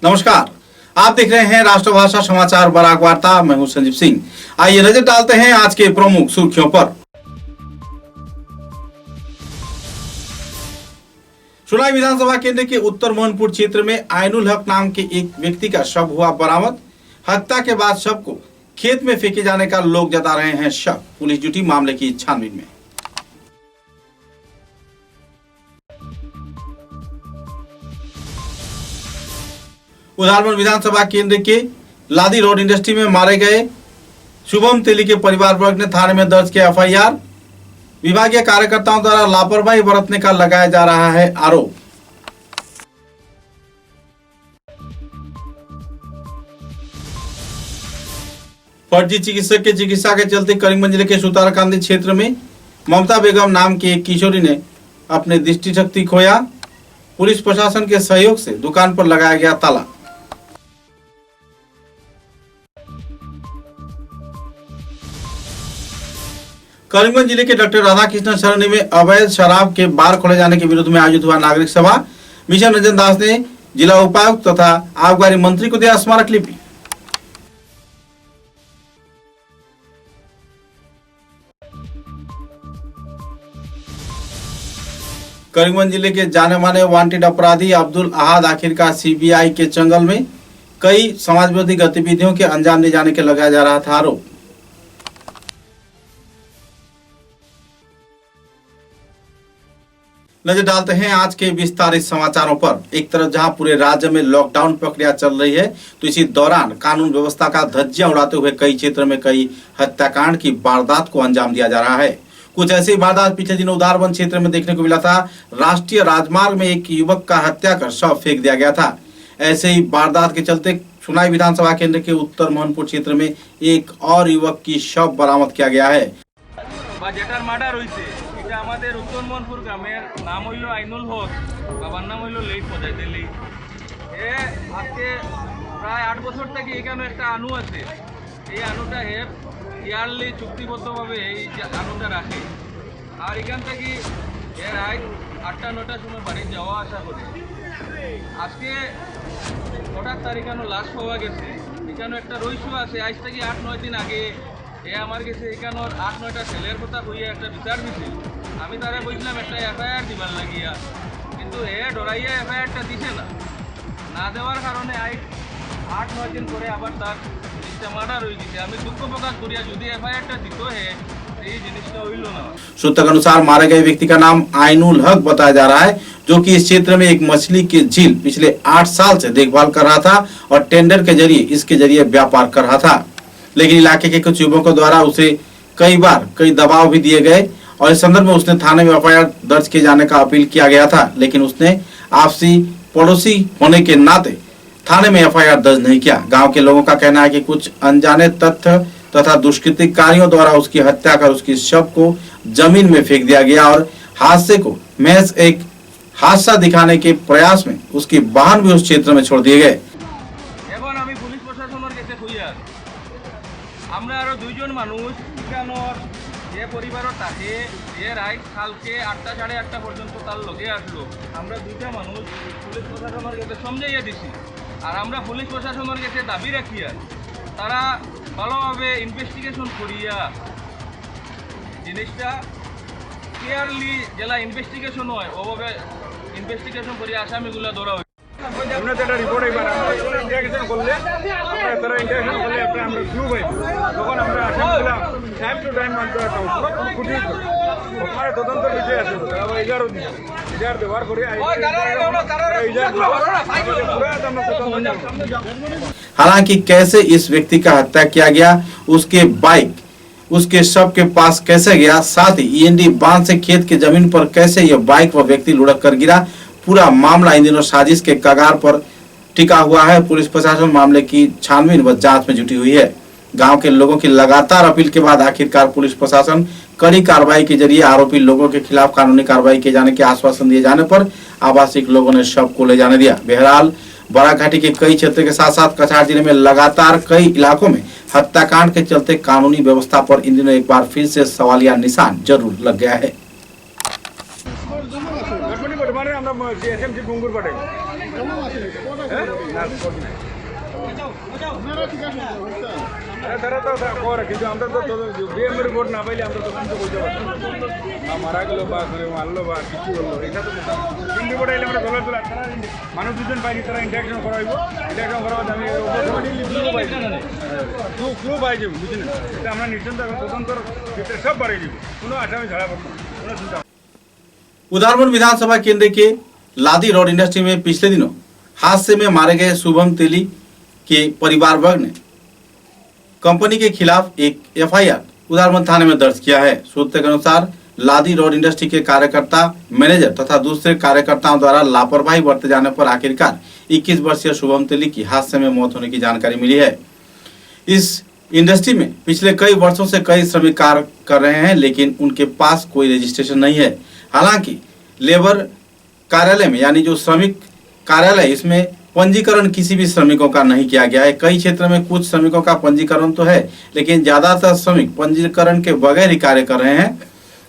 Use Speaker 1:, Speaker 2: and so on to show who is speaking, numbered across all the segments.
Speaker 1: नमस्कार, आप देख रहे हैं राष्ट्रभाषा समाचार बराक वार्ता। मैं हूं संजीव सिंह। आइए नजर डालते हैं आज के प्रमुख सुर्खियों पर। सुनाई विधानसभा केंद्र के उत्तर मोहनपुर क्षेत्र में आइनुल हक नाम के एक व्यक्ति का शव हुआ बरामद। हत्या के बाद शव को खेत में फेंके जाने का लोग जता रहे हैं शक। पुलिस जुटी मामले की छानबीन में। उधारपुर विधानसभा केंद्र के लादी रोड इंडस्ट्री में मारे गए शुभम तेली के परिवार वर्ग ने थाने में दर्ज किया एफआईआर। विभागीय कार्यकर्ताओं द्वारा लापरवाही बरतने का लगाया जा रहा है आरोप। फर्जी चिकित्सक के चिकित्सा के चलते करीमगंज जिले के सुतारकांदी क्षेत्र में ममता बेगम नाम की एक किशोरी ने अपनी दृष्टि शक्ति खोया। पुलिस प्रशासन के सहयोग से दुकान पर लगाया गया ताला। करीमगंज जिले के डॉक्टर राधाकृष्ण सरणी में अवैध शराब के बार खोले जाने के विरोध में आयोजित हुआ नागरिक सभा। मिशन रंजन दास ने जिला उपायुक्त तथा आबकारी मंत्री को दिया स्मारक लिपि। करीमगंज जिले के जाने माने वांटेड अपराधी अब्दुल अहाद आखिरकार सीबीआई के चंगल में। कई समाज विरोधी गतिविधियों के अंजाम दिए जाने के लगाया जा रहा था आरोप। नजर डालते हैं आज के विस्तारित समाचारों पर। एक तरफ जहां पूरे राज्य में लॉकडाउन प्रक्रिया चल रही है, तो इसी दौरान कानून व्यवस्था का धज्जियां उड़ाते हुए कई क्षेत्र में कई हत्याकांड की वारदात को अंजाम दिया जा रहा है। कुछ ऐसी वारदात पिछले दिनों उधारबंद क्षेत्र में देखने को मिला था। राष्ट्रीय राजमार्ग में एक युवक का हत्या कर शव फेंक दिया गया था। ऐसे ही वारदात के चलते सुनाई विधानसभा केंद्र के उत्तर मोहनपुर क्षेत्र में एक और युवक की शव बरामद किया गया है।
Speaker 2: আমাদের উত্তর মোহনপুর গ্রামের নাম হইল আইনুল হক, বাবার নাম হইল লেট পদাই দিল্লি। এ আজকে প্রায় 8 বছর থেকে এখানে একটা আনু আছে। এই আনুটা ইয়ারলি চুক্তিবদ্ধভাবে এই আনুটা রাখে। আর এখান থেকে এর রাত 8টা-9টার সময় বাড়ি যাওয়া আসা করে। আজকে হঠাৎ তার এখানে লাশ পাওয়া গেছে। এখানে একটা রইসু আছে। আজ থেকে 8-9 দিন আগে আমার কাছে এখানোর 8-9টা ছেলের কথা কইয়া একটা বিচার দিছিল। আমি তারা বলছিলাম একটা এফআইআর দিবার লাগিয়া, কিন্তু ডরাইয়া এফআইআরটা দিছে না দেওয়ার কারণে 8-9 দিন পরে আবার তার জিনিসটা মার্ডার হয়ে গেছে। আমি দুঃখ প্রকাশ করিয়া যদি এফআইআরটা দিত এই জিনিসটা হইল ना।
Speaker 1: सूत्र के अनुसार मारे गए व्यक्ति का नाम आइनुल हक बताया जा रहा है, जो कि इस क्षेत्र में एक मछली की झील पिछले 8 साल से देखभाल कर रहा था और टेंडर के जरिए इसके जरिए व्यापार कर रहा था। लेकिन इलाके के कुछ युवकों द्वारा उसे कई दबाव भी दिए गए और इस संदर्भ में उसने थाने में एफआईआर दर्ज किए जाने का अपील किया गया था, लेकिन उसने आपसी पड़ोसी होने के नाते थाने में एफआईआर दर्ज नहीं किया। गांव के लोगों का कहना है कि कुछ अनजाने तथ्य तथा दुष्कृतिकारियों द्वारा उसकी हत्या कर उसकी शव को जमीन में फेंक दिया गया और हादसे को महज एक हादसा दिखाने के प्रयास में उसके वाहन भी उस क्षेत्र में छोड़ दिए गए।
Speaker 2: আমরা আরো দুইজন মানুষ এখানোর যে পরিবারও থাকে রাত কালকে 8টা-8:30 পর্যন্ত তার লগে আসলো। আমরা দুইটা মানুষ পুলিশ প্রশাসনের কাছে সমঝাইয়া দিছি। আর আমরা পুলিশ প্রশাসনের কাছে দাবি রাখিয়া তারা ভালোভাবে ইনভেস্টিগেশন করিয়া জিনিসটা ক্লিয়ারলি জেলা ইনভেস্টিগেশন হয় ওভাবে ইনভেস্টিগেশন করিয়া আসামিগুলো ধরা হয়। আমরা যেটা রিপোর্ট এবার ইন্টারভিউ করলে তারা ইন্টারভিউ করলে আমরা ক্লু পাইব, তখন আমরা আসামিগুলো টাইম টু টাইম মানতে খুঁটি ওখানে তদন্ত বিষয় আছে। তারা 11 দিন ইজার ব্যবহার করে
Speaker 1: हालांकि कैसे इस व्यक्ति का हत्या किया गया, उसके बाइक उसके शव के पास कैसे गया, साथ ही ईएनडी बांध से खेत के जमीन पर कैसे यह बाइक व व्यक्ति लुढ़क कर गिरा, पूरा मामला इन दिनों साजिश के कगार पर टिका हुआ है। पुलिस प्रशासन मामले की छानबीन व जांच में जुटी हुई है। गांव के लोगों की लगातार अपील के बाद आखिरकार पुलिस प्रशासन कड़ी कार्रवाई के जरिए आरोपी लोगों के खिलाफ कानूनी कार्रवाई किए जाने के आश्वासन दिए जाने पर आवासिक लोगों ने शव को ले जाने दिया। बहरहाल बराक घाटी के कई क्षेत्र के साथ साथ कछार जिले में लगातार कई इलाकों में हत्याकांड के चलते कानूनी व्यवस्था पर इन दिनों एक बार फिर से सवालिया निशान जरूर लग गया है।
Speaker 2: আমরা এসএমসি গঙ্গুর পাঠাই
Speaker 3: আরে তারা তো করে কিন্তু আমরা তো বিএম রিপোর্ট না পাইলে আমরা তো কাম তো করতে পারতাম না মারা গেল বা করে মারলো বা কিছু হলো এটা তো তিন রিপোর্ট আইলে আমরা দলের দল তারা মানুষ দুজন পাইনি তারা ইন্টারাকশন করাইব ইন্টারাকশন করার আমি ক্লু পাই যাব বুঝলেন এটা আমরা নিশ্চিন্ত তদন্তর ক্ষেত্রে সব বাড়িয়ে দিব কোনো আসামি ঝাড়া পড়তো কোনো চিন্তা।
Speaker 1: उदारबन विधानसभा केंद्र के लादी रोड इंडस्ट्री में पिछले दिनों हादसे में मारे गए शुभम तेली के परिवार वर्ग ने कंपनी के खिलाफ एक एफआईआर उदारबन थाने में दर्ज किया है। सूत्र के अनुसार लादी रोड इंडस्ट्री के कार्यकर्ता, मैनेजर तथा दूसरे कार्यकर्ताओं द्वारा लापरवाही बरते जाने पर आखिरकार 21 वर्षीय शुभम तेली की हादसे में मौत होने की जानकारी मिली है। इस इंडस्ट्री में पिछले कई वर्षों से कई श्रमिक कार्य कर रहे हैं, लेकिन उनके पास कोई रजिस्ट्रेशन नहीं है। हालांकि लेबर कार्यालय में यानी जो श्रमिक कार्यालय, इसमें पंजीकरण किसी भी श्रमिकों का नहीं किया गया है। कई क्षेत्र में कुछ श्रमिकों का पंजीकरण तो है, लेकिन ज्यादातर श्रमिक पंजीकरण के बगैर ही कार्य कर रहे हैं।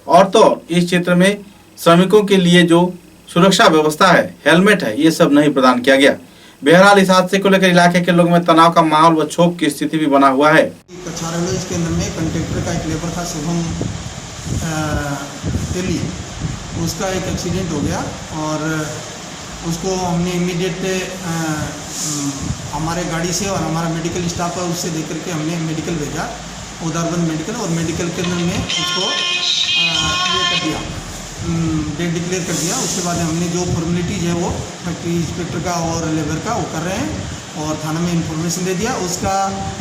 Speaker 1: और तो इस क्षेत्र में श्रमिकों के लिए जो सुरक्षा व्यवस्था है, हेलमेट है, ये सब नहीं प्रदान किया गया। बहरहाल इस हादसे को लेकर इलाके के लोगों में तनाव का माहौल व क्षोभ की स्थिति भी बना हुआ है।
Speaker 4: कछारा विलेज के अंदर में कंट्रेक्टर का एक लेबर था शुभम तेली, उसका एक एक्सीडेंट हो गया और उसको हमने इमीडिएट हमारे गाड़ी से और हमारा मेडिकल स्टाफ है उससे देख करके हमने मेडिकल भेजा, उदारबन मेडिकल, और मेडिकल के अंदर में उसको ये कर दिया, डेट डिक्लेयर कर दिया। उसके बाद हमने जो फॉर्मेलिटीज़ है वो फैक्ट्री इंस्पेक्टर का और लेबर का वो कर रहे हैं और थाना में इंफॉर्मेशन दे दिया। उसका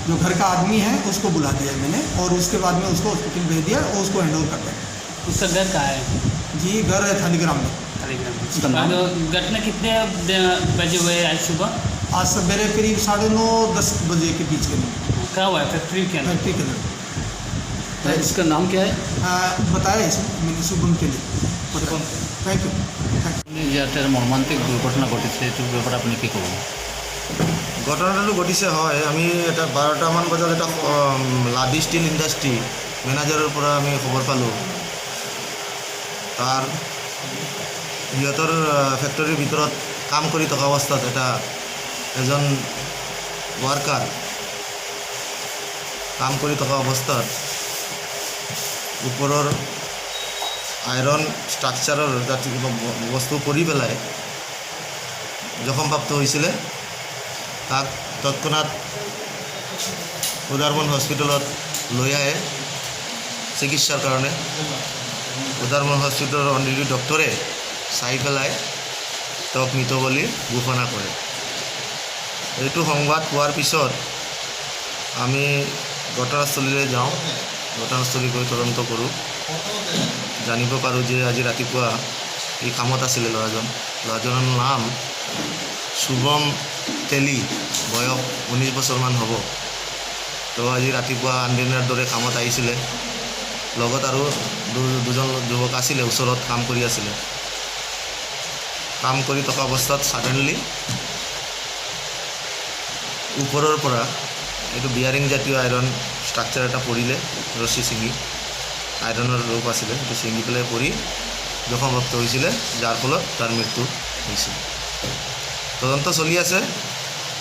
Speaker 4: जो घर का आदमी है उसको बुला दिया मैंने और उसके बाद में उसको हॉस्पिटल भेज दिया और उसको हैंड ओवर कर दिया।
Speaker 5: उसका घर कहाँ है?
Speaker 4: जी घर है थालीग्राम में।
Speaker 5: घटना कितने बजे हुए आज सुबह?
Speaker 4: आज सवेरे करीब 9:30-10 बजे के बीच के
Speaker 5: क्या हुआ है फैक्ट्री के अंदर?
Speaker 4: फैक्ट्री के अंदर।
Speaker 5: इसका नाम क्या है?
Speaker 4: बताया इसमें मैंने शुभम के लिए। Thank you.
Speaker 5: যাতে মর্মান্তিক দুর্ঘটনা ঘটেছে এইটো ব্যাপারে আপনি কি কব?
Speaker 6: ঘটনাটো ঘটিছে হয়, আমি এটা 12টামান বজাত এটা লাদি ষ্টিল ইণ্ডাষ্ট্ৰী মেনেজাৰৰ পৰা আমি খবৰ পালোঁ। তাৰ সিহঁতৰ ফেক্টৰীৰ ভিতৰত কাম কৰি থকা অৱস্থাত এজন ৱাৰ্কাৰ কাম কৰি থকা অৱস্থাত ওপৰৰ আইৰণ ষ্ট্ৰাকচাৰৰ জাতীয় বস্তু পৰি পেলাই জখমপ্ৰাপ্ত হৈছিলে। তাক তৎক্ষণাত উদাৰবন হস্পিটেলত লৈ আহে চিকিৎসাৰ কাৰণে। উদাৰবন হস্পিটেলৰ অনডিউটি ডক্টৰে চাই পেলাই তেওঁক মৃত বুলি ঘোষণা কৰে। এইটো সংবাদ পোৱাৰ পিছত আমি ঘটনাস্থলীলৈ যাওঁ, ঘটনাস্থলী গৈ তদন্ত কৰোঁ, জানিব পাৰোঁ যে আজি ৰাতিপুৱা এই কামত আছিলে ল'ৰাজনৰ নাম শুভম তেলি, বয়স 19 বছৰমান হ'ব। তো আজি ৰাতিপুৱা আনদিনাৰ দৰে কামত আহিছিলে, লগত আৰু দুজন যুৱক আছিলে, ওচৰত কাম কৰি আছিলে। কাম কৰি থকা অৱস্থাত ছাডেনলি ওপৰৰ পৰা এইটো বিয়াৰিং জাতীয় আইৰণ ষ্ট্ৰাকচাৰ এটা পৰিলে, ৰছী ছিঙি আইৰণৰ ৰূপ আছিলে, সেইটো ছিঙি পেলাই পৰি জখমপ্ৰাপ্ত হৈছিলে, যাৰ ফলত তাৰ মৃত্যু হৈছিল। তদন্ত চলি আছে।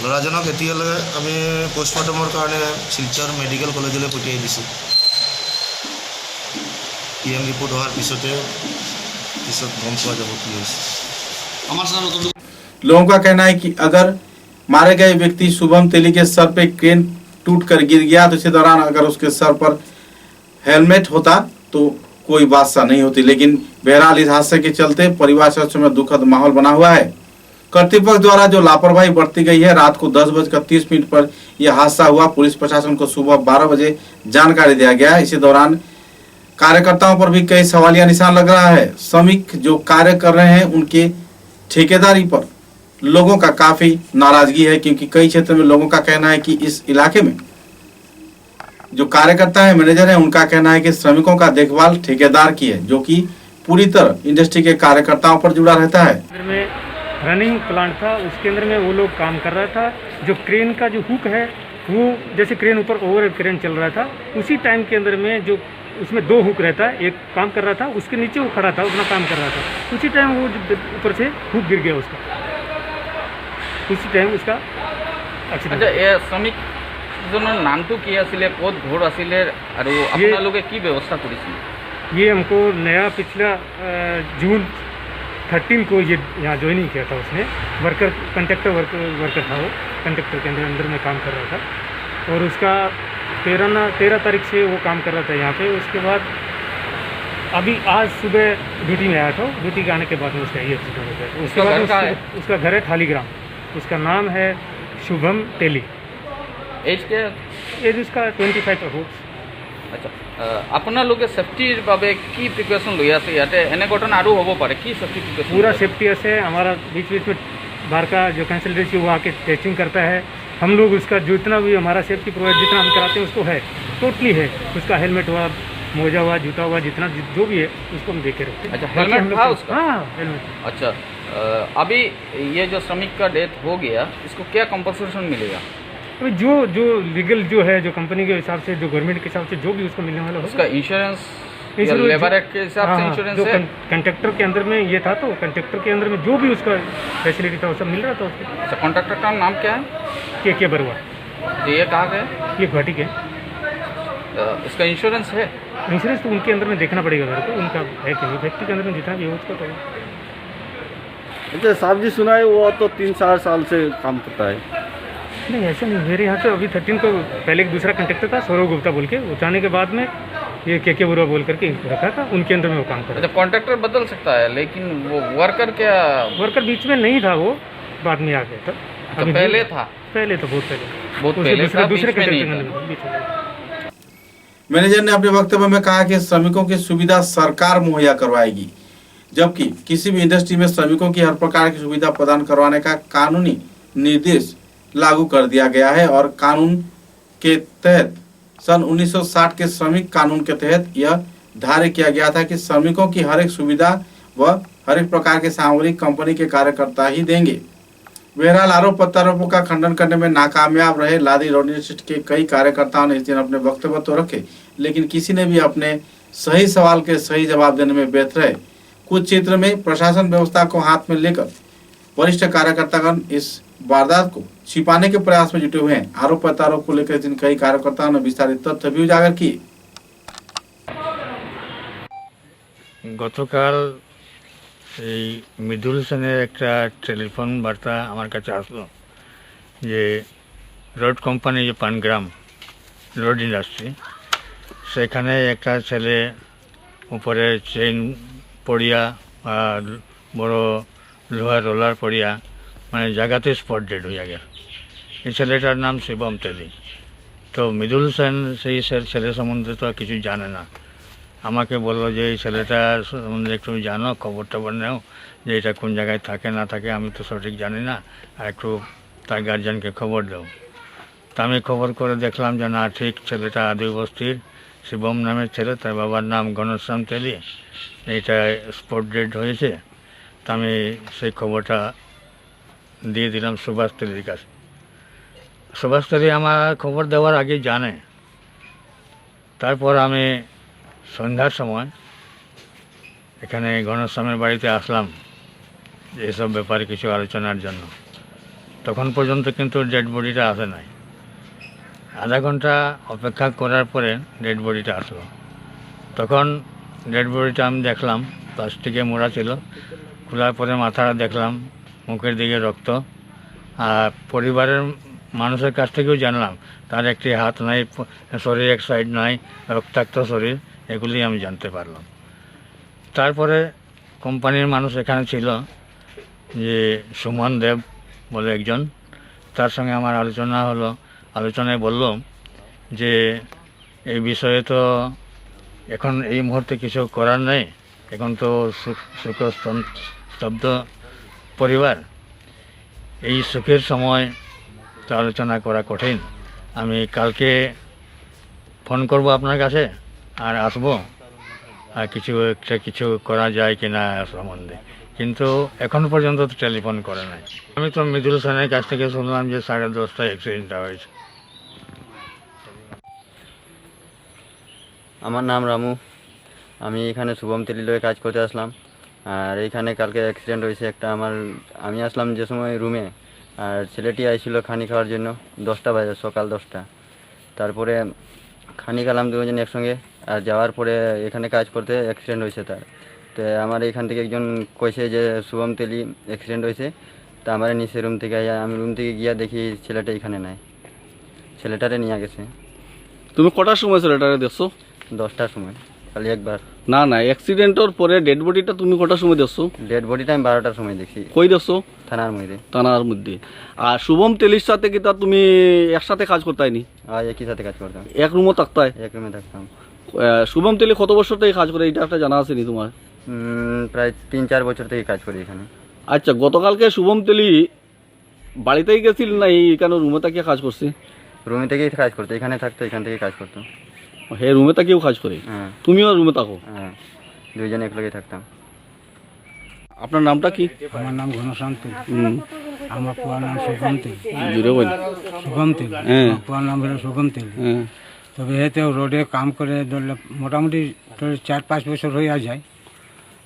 Speaker 6: ল'ৰাজনক এতিয়ালৈকে আমি পষ্টমৰ্টমৰ কাৰণে শিলচৰ মেডিকেল কলেজলৈ পঠিয়াই দিছোঁ। PM ৰিপৰ্ট হোৱাৰ পিছত গম পোৱা যাব কি হৈছে।
Speaker 1: लोगों का कहना है कि अगर मारे गए व्यक्ति शुभम तेली के सर पे क्रेन टूटकर गिर गया तो इसी दौरान अगर उसके सर पर हेलमेट होता तो कोई बात सा नहीं होती। लेकिन बहरहाल इस हादसे के चलते परिवार सदस्यों में दुखद माहौल बना हुआ है। कर्तृपक्ष द्वारा जो लापरवाही बरती गई है, रात को 10:30 पर यह हादसा हुआ। पुलिस प्रशासन को सुबह 12 बजे जानकारी दिया गया। इसी दौरान कार्यकर्ताओं पर भी कई सवालिया निशान लग रहा है। श्रमिक जो कार्य कर रहे हैं उनके ठेकेदारी पर लोगों का काफी नाराजगी है, क्योंकि कई क्षेत्र में लोगों का कहना है कि इस इलाके में जो कार्यकर्ता है, मैनेजर है, उनका कहना है कि श्रमिकों का देखभाल ठेकेदार की है, जो कि पूरी तरह इंडस्ट्री के कार्यकर्ताओं पर जुड़ा रहता है।
Speaker 7: रनिंग प्लांट था, उसके अंदर में वो लोग काम कर रहा था। जो क्रेन का जो हुक है वो जैसे क्रेन ऊपर ओवर क्रेन चल रहा था, उसी टाइम के अंदर में जो उसमें 2 हुक रहता है, एक काम कर रहा था, उसके नीचे वो खड़ा था, अपना काम कर रहा था, उसी टाइम वो ऊपर से हुक गिर गया उसका। उसी टाइम उसका एक्सीडेंट।
Speaker 2: আচ্ছা এ শ্রমিকজনের নামটো কি আছিলে, ক'ত ঘৰ আছিলে আৰু আপোনালোকে কি ব্যৱস্থা কৰিছিলে?
Speaker 7: ये हमको नया पिछला जून 13 को ये यहाँ ज्वाइनिंग किया था उसने। वर्कर वर्कर था वो, कंडक्टर के अंदर में काम कर रहा था और उसका 13 तारीख से वो काम कर रहा था यहाँ पे। उसके बाद अभी आज सुबह ड्यूटी में आया था, ड्यूटी के आने के बाद में उसका ये एक्सीडेंट हो गया। उसके बाद उसका घर है थालीग्राम, उसका नाम है शुभम तेली।
Speaker 2: এজ কে?
Speaker 7: एज उसका 25 अप्रोक्स।
Speaker 2: আচ্ছা আপোনালোকে সেফটিৰ বাবে কি প্ৰিকশ্যন লৈ আছে ইয়াতে? এনে ঘটনা আৰু হ'ব পাৰে, কি সেফটি প্ৰিকশ্যন?
Speaker 7: पूरा सेफ्टी से हमारा बीच बीच में बाहर का जो कंसल्टेंसी वो आके टेस्टिंग करता है। हम लोग उसका जितना भी हमारा सेफ्टी प्रोवाइड जितना हम कराते हैं उसको है, टोटली है। उसका हेलमेट हुआ, मोजा हुआ, जूता हुआ, जितना जो भी है उसको हम देखे रखते हैं।
Speaker 2: अच्छा,
Speaker 7: बाकी
Speaker 2: हेलमेट
Speaker 7: हम लोग
Speaker 2: था
Speaker 7: को-
Speaker 2: उसका?
Speaker 7: हाँ हेलमेट।
Speaker 2: अच्छा अभी ये जो श्रमिक का डेथ हो गया, इसको क्या कंपनसेशन मिलेगा?
Speaker 7: अभी जो जो लीगल जो है, जो कंपनी के हिसाब से, जो गवर्नमेंट के हिसाब से जो भी उसको मिलने वाला होगा।
Speaker 2: उसका इंश्योरेंस
Speaker 7: इंश्योरेंस
Speaker 2: लेबर
Speaker 7: जो-
Speaker 2: एक्ट के हिसाब
Speaker 7: हाँ,
Speaker 2: से
Speaker 7: हाँ,
Speaker 2: इंश्योरेंस
Speaker 7: जो
Speaker 2: है?
Speaker 7: कंट्रैक्टर के अंदर में ये था, तो कंट्रैक्टर के अंदर में जो भी उसका फैसिलिटी था वो सब मिल रहा था उसको।
Speaker 2: अच्छा कॉन्ट्रैक्टर का नाम क्या है?
Speaker 7: के बरुआ,
Speaker 2: तो ये कहाँ गए?
Speaker 7: ये गुवाहाटी के।
Speaker 2: इसका इंश्योरेंस है?
Speaker 7: इंश्योरेंस तो उनके अंदर में देखना पड़ेगा मेरे को, उनका है कि नहीं। व्यक्ति के अंदर में जितना भी है उसका तो
Speaker 8: अच्छा साहब जी सुना है वो तो 3-4 साल से काम करता है।
Speaker 7: नहीं, ऐसा नहीं। मेरे यहाँ तो अभी 13 को पहले एक दूसरा कंट्रैक्टर था, सौरव गुप्ता बोल के, वो जाने के बाद में ये के बरुआ बोल करके रखा था, उनके अंदर में वो काम कर
Speaker 2: अच्छा कॉन्ट्रैक्टर बदल सकता है, लेकिन वो वर्कर क्या?
Speaker 7: वर्कर बीच में नहीं था, वो बाद में आ गया था।
Speaker 2: तो पहले था?
Speaker 7: पहले तो बहुत पहले
Speaker 2: बहुत पहले था,
Speaker 7: दूसरे
Speaker 2: बीच में नहीं
Speaker 7: कंट्रैक्टर के
Speaker 2: था।
Speaker 7: अंदर में बीच में।
Speaker 1: मैनेजर ने अपने वक्तव्य में कहा कि श्रमिकों की सुविधा सरकार मुहैया करवाएगी, जबकि किसी भी इंडस्ट्री में श्रमिकों की हर प्रकार की सुविधा प्रदान करवाने का कानूनी निर्देश लागू कर दिया गया है। और कानून के तहत सन 1960 के श्रमिक कानून के तहत यह धार्य किया गया था कि श्रमिकों की हर एक सुविधा व हर एक प्रकार के सामग्री कंपनी के कार्यकर्ता ही देंगे। बहरहाल आरोप प्रत्यारोपों का खंडन करने में नाकामयाब रहे लादी यूनिवर्सिटी के कई कार्यकर्ताओं ने इस दिन अपने वक्तव्य तो रखे, लेकिन किसी ने भी अपने सही सवाल के सही जवाब देने में व्यर्थ रहे। कुछ क्षेत्र में प्रशासन व्यवस्था को हाथ में लेकर वरिष्ठ कार्यकर्तागण इस वारदात को छिपाने के प्रयास में जुटे हुए हैं। आरोप प्रत्यारोप को लेकर जिन कई कार्यकर्ताओं ने विस्तारित तथ्य भी उजागर किए।
Speaker 9: গতকাল এই মৃদুল সেনের একটা টেলিফোন বার্তা আমার কাছে আসলো যে রোড কোম্পানি যে পানগ্রাম রোড ইন্ডাস্ট্রি, সেখানে একটা ছেলে উপরে চেইন পড়িয়া আর বড় লোহার রোলার পড়িয়া মানে জায়গাতে স্পট ডেড হয়ে গেল। এই ছেলেটার নাম শিবম তেলি। তো মৃদুল সেন সেই ছেলে সম্বন্ধে তো কিছু জানে না। আমাকে বললো যে এই ছেলেটা সম্বন্ধে একটু জানো, খবর টবর নেও যে এটা কোন জায়গায় থাকে না থাকে, আমি তো সঠিক জানি না, আর একটু তার গার্জিয়ানকে খবর দাও। তা আমি খবর করে দেখলাম যে না, ঠিক ছেলেটা আদি বস্তির শিবম নামের ছেলে, তার বাবার নাম ঘনশ্যাম তেলি, এইটা স্পট ডেড হয়েছে। তা আমি সেই খবরটা দিয়ে দিলাম সুভাষ তেলির কাছে। সুভাষ তেলি আমার খবর দেওয়ার আগে জানে। তারপর আমি সন্ধ্যার সময় এখানে ঘনশ্যামের বাড়িতে আসলাম এসব ব্যাপারে কিছু আলোচনার জন্য। তখন পর্যন্ত কিন্তু ডেড বডিটা আসে নাই। আধা ঘন্টা অপেক্ষা করার পরে ডেড বডিটা আসলো। তখন ডেড বডিটা আমি দেখলাম প্লাস্টিকে মোড়া ছিল। খোলার পরে মাথাটা দেখলাম, মুখের দিকে রক্ত। আর পরিবারের মানুষের কাছ থেকেও জানলাম তার একটি হাত নাই, শরীর এক সাইড নাই, রক্তাক্ত শরীর, এগুলি আমি জানতে পারলাম। তারপরে কোম্পানির মানুষ এখানে ছিল যে সুমন দেব বলে একজন, তার সঙ্গে আমার আলোচনা হলো। আলোচনায় বলল যে এই বিষয়ে তো এখন এই মুহূর্তে কিছু করার নেই, এখন তো সুখ স্তব্ধ পরিবার, এই সুখের সময় তো আলোচনা করা কঠিন। আমি কালকে ফোন করব আপনার কাছে আর আসবো, আর কিছু করা যায় কি না সম্বন্ধে, কিন্তু এখন পর্যন্ত তো টেলিফোন করে নাই। আমি তো মৃদুল সেনের কাছ থেকে শুনলাম যে 10:30টায় অ্যাক্সিডেন্টটা হয়েছে।
Speaker 10: আমার নাম রামু, আমি এখানে শুভম তেলিলয়ে কাজ করতে আসলাম। আর এইখানে কালকে অ্যাক্সিডেন্ট হয়েছে একটা। আমি আসলাম যে সময় রুমে, আর ছেলেটি আইছিল খানি খাওয়ার জন্য 10টা বাজে, সকাল 10টা। তারপরে খানি খেলাম দুজন একসঙ্গে, আর যাওয়ার পরে এখানে কাজ করতে অ্যাক্সিডেন্ট হয়েছে তার। তো আমার এখান থেকে একজন কইছে যে শুভম তেলি অ্যাক্সিডেন্ট হয়েছে। তা আমার নিচে রুম থেকে আমি রুম থেকে গিয়া দেখি ছেলেটা এখানে নাই, ছেলেটারে নিয়ে গেছে।
Speaker 8: তুমি কটার সময় ছেলেটাকে দেখছো?
Speaker 10: 10টার সময়, খালি একবার।
Speaker 8: না না, অ্যাক্সিডেন্টের পরে ডেড বডিটা তুমি কটার সময় দেখছো?
Speaker 10: ডেড বডিটা আমি 12টার সময় দেখছি।
Speaker 8: কই দেখছো?
Speaker 10: থানার মধ্যে।
Speaker 8: থানার মধ্যে। আর শুভম তেলির সাথে কি তা তুমি একসাথে কাজ করতাইনি?
Speaker 10: আর একই সাথে কাজ করতাম,
Speaker 8: এক রুমও থাকতাই?
Speaker 10: এক রুমে থাকতাম।
Speaker 8: শুভম তেলি কত বছর থেকে কাজ করে এটা একটা জানা আছে নি তোমার?
Speaker 10: প্রায় 3-4 বছর থেকে কাজ করি এখানে।
Speaker 8: আচ্ছা, গতকালকে শুভম তেলি বাড়িতেই গেছিল না কেন রুমে থাকিয়ে কাজ করছে?
Speaker 10: রুমে থেকেই কাজ করতো, এখানে থাকতো, এখান থেকে কাজ করতো।
Speaker 8: হে রুমে থাকিও কাজ করে?
Speaker 10: হ্যাঁ।
Speaker 8: তুমিও রুমে থাকো?
Speaker 10: হ্যাঁ, দুইজন একলগে থাকতাম।
Speaker 8: আপনার নামটা কি?
Speaker 11: আমার নাম ঘনশান্তি।
Speaker 8: হুম,
Speaker 11: আমার পুয়ার নাম শুভম তেল।
Speaker 8: জুড়ে বল।
Speaker 11: শুভম তেল,
Speaker 8: হ্যাঁ।
Speaker 11: পুয়ার নাম হলো শুভম তেল।
Speaker 8: হ্যাঁ।
Speaker 11: তবে এতে রোডে কাম করে ধরলে মোটামুটি 4-5 বছর হয়ে যায়।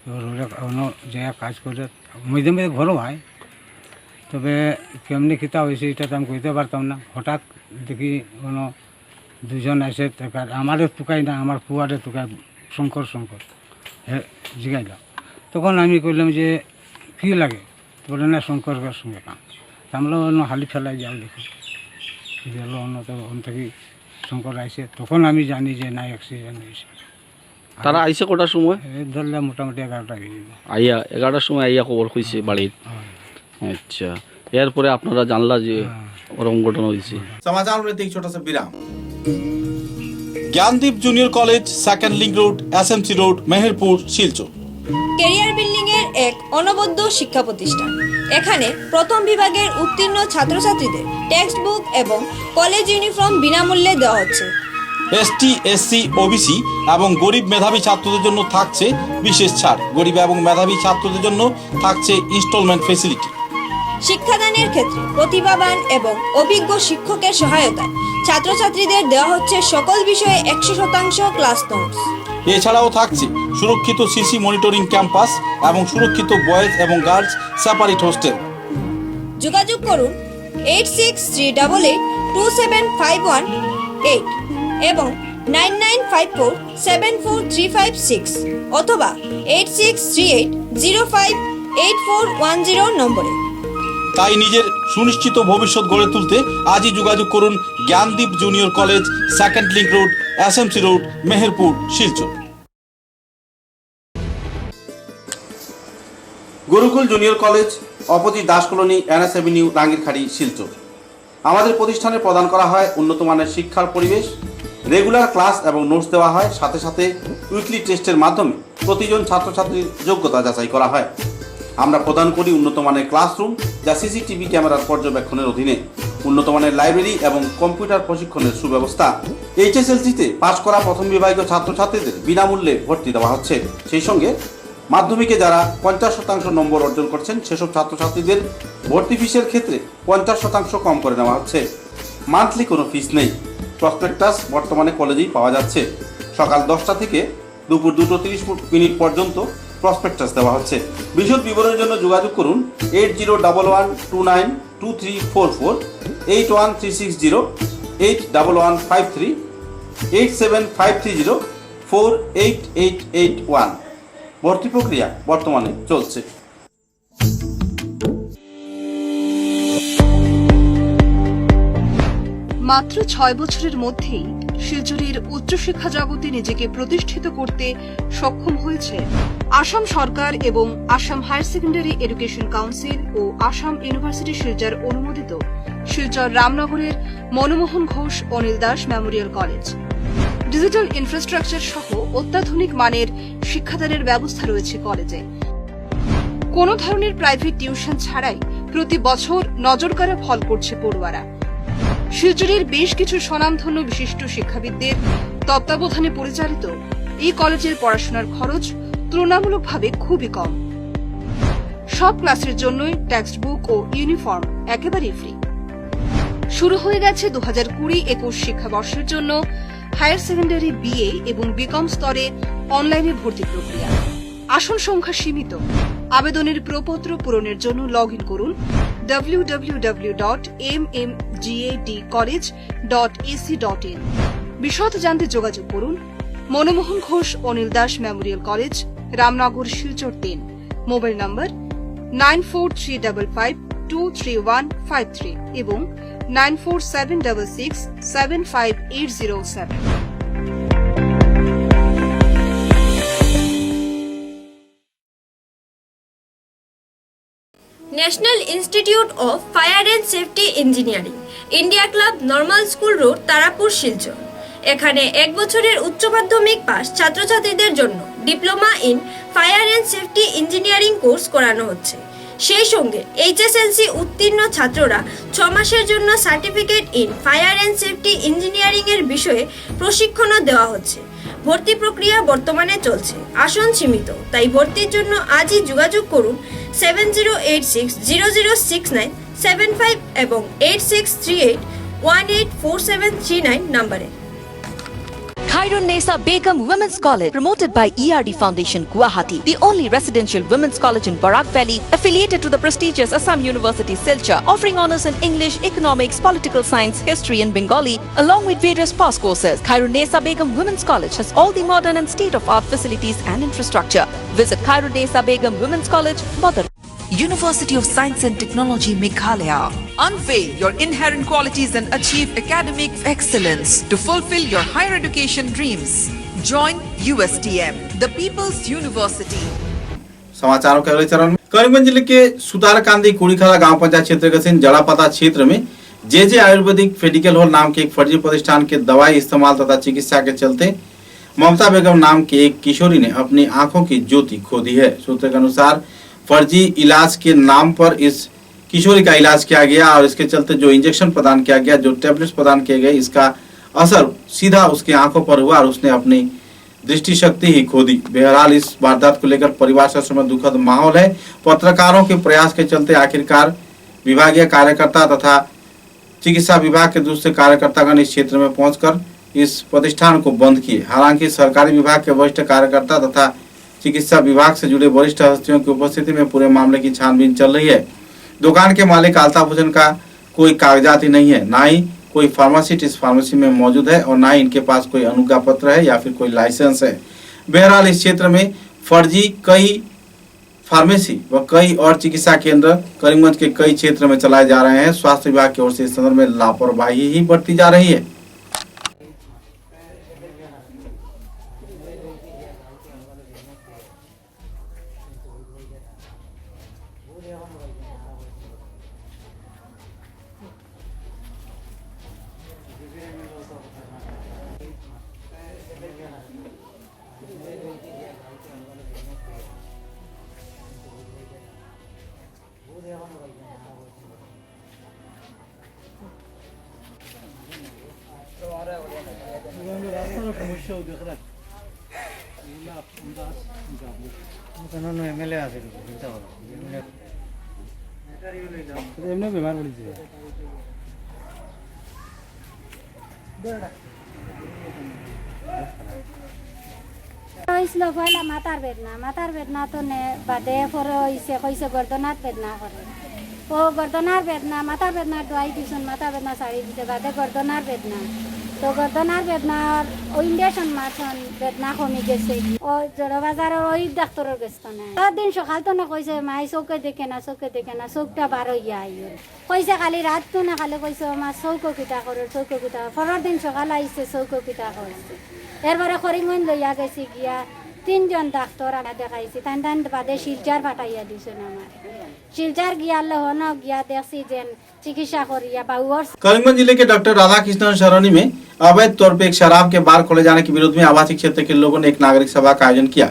Speaker 11: তো রোডে অন্য জায়গায় কাজ করে মধ্যে মধ্যে ঘরও হয়। তবে কেমনি খিতা হয়েছে এটা তো আমি কইতে পারতাম না। হঠাৎ দেখি কোনো দুজন এসে আমারে টুকাই না, আমার পুয়ারে টুকাই, শঙ্কর হ্যাঁ জিগাইল। তখন আমি কইলাম যে কী লাগে? বলে না শঙ্করের সঙ্গে কাম। আমরা অন্য হালি ফেলাই যাও দেখি গেল অন্য, তো ওখান থেকে শঙ্কর আইসে। তখন আমি জানি যে না অ্যাক্সিডেন্ট হয়েছে।
Speaker 8: তারা আইসে কটার সময়?
Speaker 11: ধরলে মোটামুটি 11টা বেজে যায়।
Speaker 8: আইয়া 11টার সময় আইয়া খবর হয়েছে বাড়ির? আচ্ছা, এরপরে আপনারা জানলা যে ওরকম ঘটনা হয়েছে।
Speaker 1: समाचार में एक छोटा सा विराम। Gyandeep junior college, second link road, SMC road, Meherpur, Silchar.
Speaker 12: Career building এর এক অনবদ্য শিক্ষা প্রতিষ্ঠান। এখানে প্রথম বিভাগের উত্তীর্ণ ছাত্রছাত্রীদের টেক্সট বুক এবং কলেজ ইউনিফর্ম বিনামূল্যে দেওয়া হচ্ছে।
Speaker 1: এসটি, এসসি, ওবিসি এবং গরিব মেধাবী ছাত্রদের জন্য থাকছে বিশেষ ছাড়। গরিব এবং মেধাবী ছাত্রদের জন্য থাকছে ইনস্টলমেন্ট ফ্যাসিলিটি।
Speaker 12: শিক্ষাদানের ক্ষেত্রে প্রতিভাবান এবং অভিজ্ঞ শিক্ষকের সহায়তায় ছাত্রছাত্রীদের দেওয়া হচ্ছে সকল বিষয়ে 100% ক্লাস নোটস।
Speaker 1: এছাড়াও থাকছে সুরক্ষিত সিসি মনিটরিং ক্যাম্পাস এবং সুরক্ষিত বয়েজ এবং গার্লস সেপারেট হোস্টেল।
Speaker 12: যোগাযোগ করুন 86382751 এবং 9954743556 অথবা 8638058410 নম্বরে।
Speaker 1: তাই নিজের সুনিশ্চিত ভবিষ্যৎ গড়ে তুলতে আজই যোগাযোগ করুন Gyandeep junior college, second link road, SMC road, Meherpur, Silchar. Gurukul junior college, opposite Das colony, NS Avenue, Rangirkhari, Silchar. আমাদের প্রতিষ্ঠানে প্রদান করা হয় উন্নত মানের শিক্ষার পরিবেশ। রেগুলার ক্লাস এবং নোটস দেওয়া হয়, সাথে সাথে উইকলি টেস্টের মাধ্যমে প্রতিজন ছাত্রছাত্রীর যোগ্যতা যাচাই করা হয়। আমরা প্রদান করি উন্নত মানের ক্লাসরুম, যা সিসিটিভি ক্যামেরার পর্যবেক্ষণের অধীনে, উন্নত মানের লাইব্রেরি এবং কম্পিউটার প্রশিক্ষণের সুব্যবস্থা। এইচএসএলসিতে পাশ করা প্রথম বিভাগীয় ছাত্রছাত্রীদের বিনামূল্যে ভর্তি দেওয়া হচ্ছে। সেই সঙ্গে মাধ্যমিকে যারা 50% নম্বর অর্জন করছেন সেসব ছাত্রছাত্রীদের ভর্তি ফিসের ক্ষেত্রে 50% কম করে নেওয়া হচ্ছে। মান্থলি কোনো ফিস নেই। প্রসপেক্টাস বর্তমানে কলেজেই পাওয়া যাচ্ছে। সকাল 10টা থেকে দুপুর 2:30 পর্যন্ত প্রসপেক্টাস দেওয়া হচ্ছে। বিশদ বিবরণের জন্য যোগাযোগ করুন 8011292344, 81360, 81153, 87530, 48881। ভর্তি প্রক্রিয়া বর্তমানে চলছে।
Speaker 13: মাত্র 6 বছরের মধ্যেই শিলচরের উচ্চশিক্ষা জগতে নিজেকে প্রতিষ্ঠিত করতে সক্ষম হয়েছে আসাম সরকার এবং Assam higher secondary education council ও আসাম ইউনিভার্সিটি শিলচর অনুমোদিত শিলচর রামনগরের Manmohan Ghosh Anil Das memorial college. Digital infrastructure সহ অত্যাধুনিক মানের শিক্ষাদানের ব্যবস্থা রয়েছে কলেজে। কোনো ধরনের প্রাইভেট টিউশন ছাড়াই প্রতি বছর নজরকাড়া ফল করছে পড়ুয়ারা। শিলচরের বেশ কিছু স্বনামধন্য বিশিষ্ট শিক্ষাবিদদের তত্ত্বাবধানে পরিচালিত এই কলেজের পড়াশোনার খরচ তুলনামূলকভাবে খুবই কম। সব ক্লাসের জন্যই টেক্সট বুক ও ইউনিফর্ম একেবারেই ফ্রি। শুরু হয়ে গেছে 2020-21 শিক্ষাবর্ষের জন্য হায়ার সেকেন্ডারি বিএ এবং বিকম স্তরে অনলাইনে ভর্তি প্রক্রিয়া। আসন সংখ্যা সীমিত। আবেদনের প্রপত্র পূরণের জন্য লগ ইন করুন www.mmgadcollege.ac.in। বিশদ জানতে যোগাযোগ করুন Manmohan Ghosh Anil Das memorial college, Ramnagar, Silchar 3। Mobile নম্বর 9435523153 এবং 9476675807।
Speaker 12: National institute of fire and safety engineering, India club, normal school road, Tarapur, Silchar. এখানে 1 বছরের উচ্চ মাধ্যমিক পাস ছাত্রছাত্রীদের জন্য diploma in fire and safety engineering course করানো হচ্ছে। সেই সঙ্গে HSLC উত্তীর্ণ ছাত্ররা 6 মাসের জন্য certificate in fire and safety engineering এর বিষয়ে প্রশিক্ষণও দেওয়া হচ্ছে। ভর্তি প্রক্রিয়া বর্তমানে চলছে, আসন সীমিত, তাই ভর্তির জন্য আজই যোগাযোগ করুন 7086006975 এবং 8638184739 নম্বরে।
Speaker 14: Khairun-Nisa Begum Women's College, promoted by ERD Foundation, Guwahati, the only residential women's college in Barak Valley, affiliated to the prestigious Assam University, Silchar, offering honors in English, economics, political science, history and Bengali, along with various past courses. Khairun-Nisa Begum Women's College has all the modern and state-of-art facilities and infrastructure. Visit Khairun-Nisa Begum Women's College, Badar. University of Science and Technology, Meghalaya. Unveil your inherent qualities and achieve academic excellence to fulfill your higher education dreams. Join USTM, the People's University.
Speaker 1: समाचारों के अगले चरण में करीमगंज जिले के सुतारकांदी कुड़ीखाला गांव पंचायत क्षेत्र के जड़ापता क्षेत्र में जे आयुर्वेदिक मेडिकल हॉल नाम के एक फर्जी प्रतिष्ठान के दवाई इस्तेमाल तथा चिकित्सा के चलते ममता बेगम नाम की एक किशोरी ने अपनी आंखों की ज्योति खो दी है। सूत्र के अनुसार फर्जी इलाज के नाम पर इस किशोरी का इलाज किया गया और इसके चलते जो इंजेक्शन प्रदान किया गया, जो टैबलेट्स प्रदान किए गए, इसका असर सीधा उसकी आंखों पर हुआ और उसने अपनी दृष्टि शक्ति ही खो दी। बहरहाल इस वारदात को लेकर परिवार सदस्यों में दुखद माहौल है। पत्रकारों के प्रयास के चलते आखिरकार विभागीय कार्यकर्ता तथा चिकित्सा विभाग के दूसरे कार्यकर्तागण इस क्षेत्र में पहुंचकर इस प्रतिष्ठान को बंद किए। हालांकि सरकारी विभाग के वरिष्ठ कार्यकर्ता तथा चिकित्सा विभाग से जुड़े वरिष्ठ हस्तियों की उपस्थिति में पूरे मामले की छानबीन चल रही है। दुकान के मालिक आलता भोजन का कोई कागजात ही नहीं है, ना ही कोई फार्मासिस्ट इस फार्मेसी में मौजूद है और ना ही इनके पास कोई अनुज्ञा पत्र है या फिर कोई लाइसेंस है। बहरहाल इस क्षेत्र में फर्जी कई फार्मेसी व कई और चिकित्सा केंद्र करीमगंज के कई क्षेत्र में चलाए जा रहे हैं। स्वास्थ्य विभाग की ओर से इस संदर्भ में लापरवाही ही बरती जा रही है।
Speaker 15: পয়লা মাথার বেদনা তো নে বাদে পরে হইছে কইছে গর্দনার বেদনা করে ও গর্দনার বেদনা মাথার বেদনা দোয়াই দিছুন মাথা বেদনা শাড়ি দিতে বাদে গর্দনার বেদনা তো গর্দনার বেদনার ওই ইন্ডেকশন মারছন বেদনা কমে গেছে ও জড়বাজারের ওই ডাক্তারের গেছে না দিন সকাল তো না কইছে মাই চৌকে দেখে না চৌকটা বার হইয়া আইয়ে কইছে খালি রাত তো না খালি কইছে আমার চৌকো কিটা করে পরের দিন সকাল আইছে চৌকো কিটা করছে এরপরে করিমগঞ্জ লইয়া গেছি গিয়া 3 জন ডাক্তার আনা দেখাইছি তান বাদে শিলচার পাঠাইয়া দিছেন আমার শিলচার গিয়া লহন গিয়া দেখছি যে चिकित्सा
Speaker 1: करीमगंज जिले के डॉक्टर राधा कृष्णन सरणी में अवैध तौर पर एक शराब के बार खोले जाने के विरोध में आवासीय क्षेत्र के लोगों ने एक नागरिक सभा का आयोजन किया।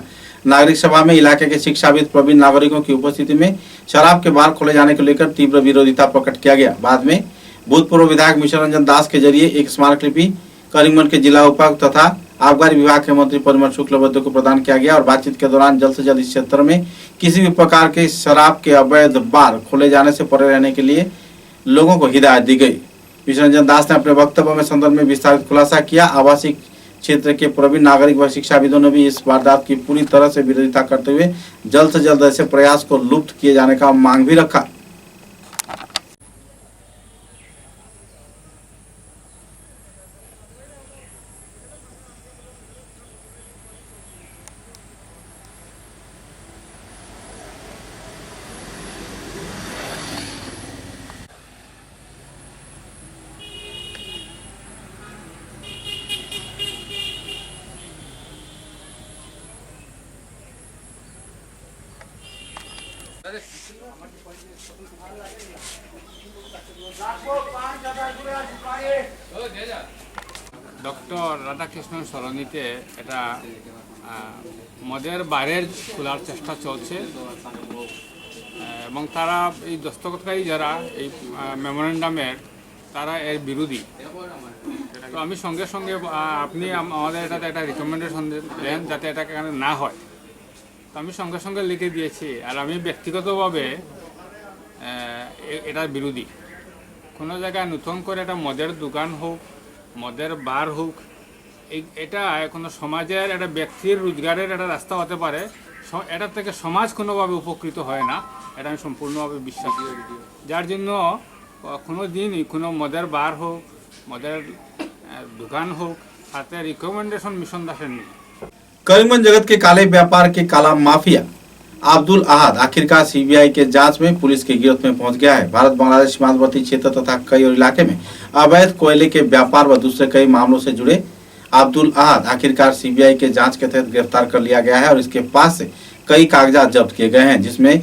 Speaker 1: नागरिक सभा में इलाके के शिक्षाविद प्रवीण नागरिकों की उपस्थिति में शराब के बार खोले जाने को लेकर तीव्र विरोधिता प्रकट किया गया। बाद में भूतपूर्व विधायक मिशन रंजन दास के जरिए एक स्मारक लिपि करीमगंज के जिला उपायुक्त तथा आबकारी विभाग के मंत्री परिमल शुक्लबद्ध को प्रदान किया गया और बातचीत के दौरान जल्द से जल्द इस क्षेत्र में किसी भी प्रकार के शराब के अवैध बार खोले जाने से परे रहने के लिए लोगों को हिदायत दी गई। मिशन रंजन दास ने अपने वक्तव्य में संदर्भ में विस्तारित खुलासा किया। आवासीय क्षेत्र के प्रवीण नागरिक व शिक्षाविदों ने भी इस वारदात की पूरी तरह से विरोधिता करते हुए जल्द से जल्द ऐसे प्रयास को लुप्त किए जाने का मांग भी रखा।
Speaker 3: ডক্টর রাধাকৃষ্ণন সরণিতে এটা মদের বাইরের খোলার চেষ্টা চলছে এবং তারা এই দস্তখতকারী যারা এই মেমোরেন্ডামের তারা এর বিরোধী। তো আমি সঙ্গে সঙ্গে আপনি আমাদের এটাতে একটা রিকমেন্ডেশন দেন যাতে এটা এখানে না হয়। তো আমি সঙ্গে সঙ্গে লিখে দিয়েছি। আর আমি ব্যক্তিগতভাবে এটার বিরোধী। কোনো জায়গায় নতুন করে একটা মদের দোকান হোক, মদের বার হোক, এটা কোনো সমাজের একটা ব্যক্তির রোজগারের একটা রাস্তা হতে পারে, এটা থেকে সমাজ কোনোভাবে উপকৃত হয় না, এটা আমি সম্পূর্ণভাবে বিশ্বাস করি। যার জন্য কোনো দিনই কোনো মদের বার হোক, মদের দোকান হোক, তাতে রিকমেंडेशन मिशन दासें नहीं।
Speaker 1: करीमगंज जगत के काले व्यापार के काला माफिया अब्दुल अहद आखिरकार सीबीआई के जांच में पुलिस की गिरफ्त में पहुंच गया है। भारत बांग्लादेश सीमांतवर्ती क्षेत्र तथा कई और इलाके में अवैध कोयले के व्यापार व दूसरे कई मामलों से जुड़े अब्दुल अहद आखिरकार सीबीआई के जांच के तहत गिरफ्तार कर लिया गया है और इसके पास से कई कागजात जब्त किए गए हैं, जिसमें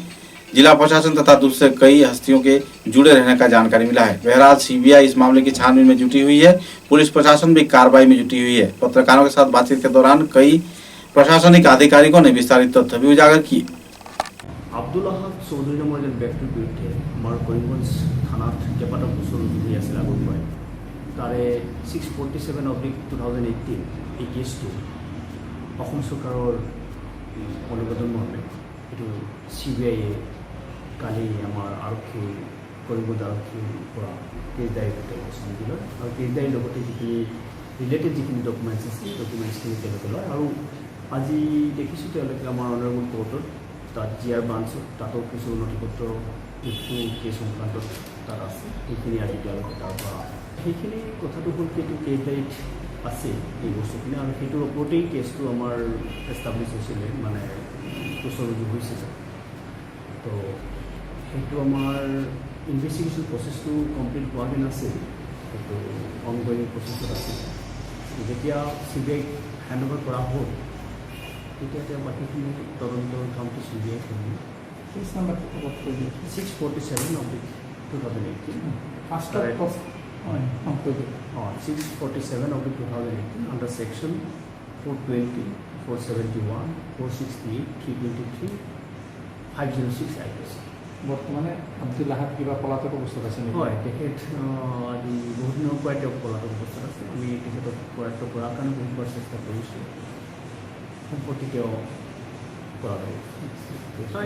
Speaker 1: जिला प्रशासन तथा दूसरे कई हस्तियों के जुड़े रहने का जानकारी मिला है। बहरहाल सीबीआई इस मामले की छानबीन में जुटी हुई है। पुलिस प्रशासन भी कार्रवाई में जुटी हुई है। पत्रकारों के साथ बातचीत के दौरान कई प्रशासनिक आधिकारिकों ने विस्तारित तथ्य भी उजागर किए।
Speaker 16: আব্দুল আহাদ চৌধুৰী নামৰ এজন ব্যক্তিৰ বিৰুদ্ধে আমাৰ কৰিমগঞ্জ থানাত কেইবাটাও গোচৰ ৰুজু হৈ আছিল আগৰ পৰাই। তাৰে 647/2018 এই কেছটো অসম চৰকাৰৰ অনুমোদন মৰ্মে এইটো CBIয়ে কালি আমাৰ আৰক্ষী কৰিমগঞ্জ আৰক্ষীৰ পৰা কেছ দায়েৰ কৰিছিল আৰু কেছ দায়েৰ লগতে যিখিনি ৰিলেটেড যিখিনি ডকুমেণ্টছ আছে ডকুমেণ্টছখিনি তেওঁলোকে লয়। আৰু আজি দেখিছোঁ তেওঁলোকে আমাৰ অনাৰেবল কোৰ্টত তাত জিআৰ ব্ৰাঞ্চত তাতো কিছু নথিপত্ৰ কেছ সংক্ৰান্তত তাত আছে, সেইখিনি আজি তেওঁলোকে তাৰ পৰা সেইখিনি কথাটো হ'ল কি এইটো কেছ দায়েৰ আছে এই বস্তুখিনি আৰু সেইটোৰ ওপৰতেই কেছটো আমাৰ এষ্টাব্লিছ হৈছিলে, মানে গোচৰ ৰুজু হৈছিলে। তো সেইটো আমাৰ ইনভেষ্টিগেশ্যন প্ৰচেছটো কমপ্লিট হোৱাগৈ নাছিল, সেইটো অনগয়িং প্ৰচেছত আছিল। যেতিয়া CBIক হেণ্ড অভাৰ কৰা হ'ল তেতিয়া তেওঁ বাকীখিনি তদন্তৰ কামটো CBIয়ে কৰিলে। কেছ নাম্বাৰটো 647/2018 647/2018 under section 420, 471, 468, 323, 506 Act।
Speaker 17: বৰ্তমানে আব্দুল আহাদ কিবা পলাতক অৱস্থাত আছে নেকি?
Speaker 16: হয়, তেখেত আজি বহুত দিনৰ পৰাই তেওঁ পলাতক অৱস্থাত আছে। আমি তেখেতক কৰায়ত্ব কৰাৰ কাৰণে বহুবাৰ চেষ্টা কৰিছোঁ, সম্প্ৰতি তেওঁ কৰা হয়।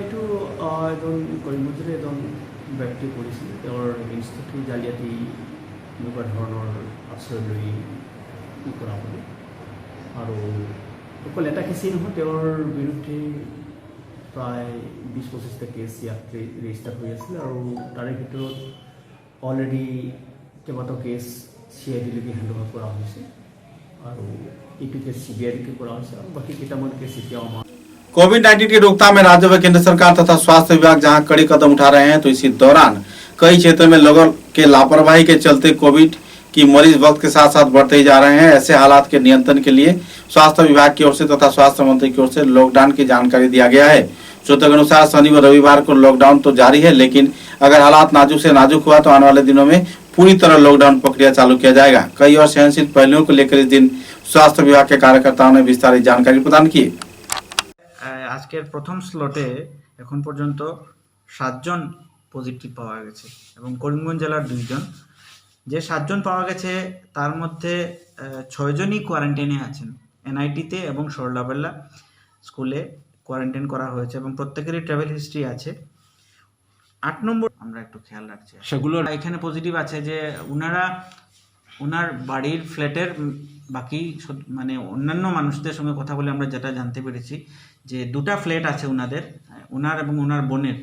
Speaker 16: এইটো এজন কৰিমগঞ্জৰে এজন ব্যক্তি কৰিছিল, তেওঁৰ ইনষ্টিটিউট জালিয়াতি এনেকুৱা ধৰণৰ আশ্ৰয় লৈ কৰা বুলি। আৰু অকল এটা কেছেই নহয়, তেওঁৰ বিৰুদ্ধে প্ৰায় 20-25টা কেছ ইয়াত ৰেজিষ্টাৰ হৈ আছিল আৰু তাৰে ভিতৰত অলৰেডি কেইবাটাও কেছ CIDলৈকে হেণ্ড অভাৰ কৰা হৈছে আৰু এইটো কেছ CBIলৈকে কৰা হৈছে আৰু বাকী কেইটামান কেছ এতিয়াও আমাৰ।
Speaker 1: कोविड-19 की रोकथाम में राज्य व केंद्र सरकार तथा स्वास्थ्य विभाग जहां कड़े कदम उठा रहे हैं, तो इसी दौरान कई क्षेत्रों में लोगों के लापरवाही के चलते कोविड की मरीज वक्त के साथ साथ बढ़ते ही जा रहे हैं। ऐसे हालात के नियंत्रण के लिए स्वास्थ्य विभाग की ओर से तथा स्वास्थ्य मंत्री की ओर से लॉकडाउन की जानकारी दिया गया है। सूत्रों के अनुसार शनि व रविवार को लॉकडाउन तो जारी है, लेकिन अगर हालात नाजुक से नाजुक हुआ तो आने वाले दिनों में पूरी तरह लॉकडाउन प्रक्रिया चालू किया जाएगा। कई और सहनशील पहलुओं को लेकर इस दिन स्वास्थ्य विभाग के कार्यकर्ताओं ने विस्तारित जानकारी प्रदान की।
Speaker 18: আজকের প্রথম স্লটে এখন পর্যন্ত 7 জন পজিটিভ পাওয়া গেছে এবং করিমগঞ্জ জেলার 2 জন। যে 7 জন পাওয়া গেছে তার মধ্যে 6 জনই কোয়ারেন্টাইনে আছেন, NIT-তে এবং সরলাবেল্লা স্কুলে কোয়ারেন্টাইন করা হয়েছে এবং প্রত্যেকেরই ট্রাভেল হিস্ট্রি আছে। 8 নম্বর আমরা একটু খেয়াল রাখছি, সেগুলো এখানে পজিটিভ আছে যে ওনার বাড়ির ফ্ল্যাটের বাকি মানে অন্যান্য মানুষদের সঙ্গে কথা বলে আমরা যেটা জানতে পেরেছি যে 2টা ফ্ল্যাট আছে ওনার এবং ওনার বোনের,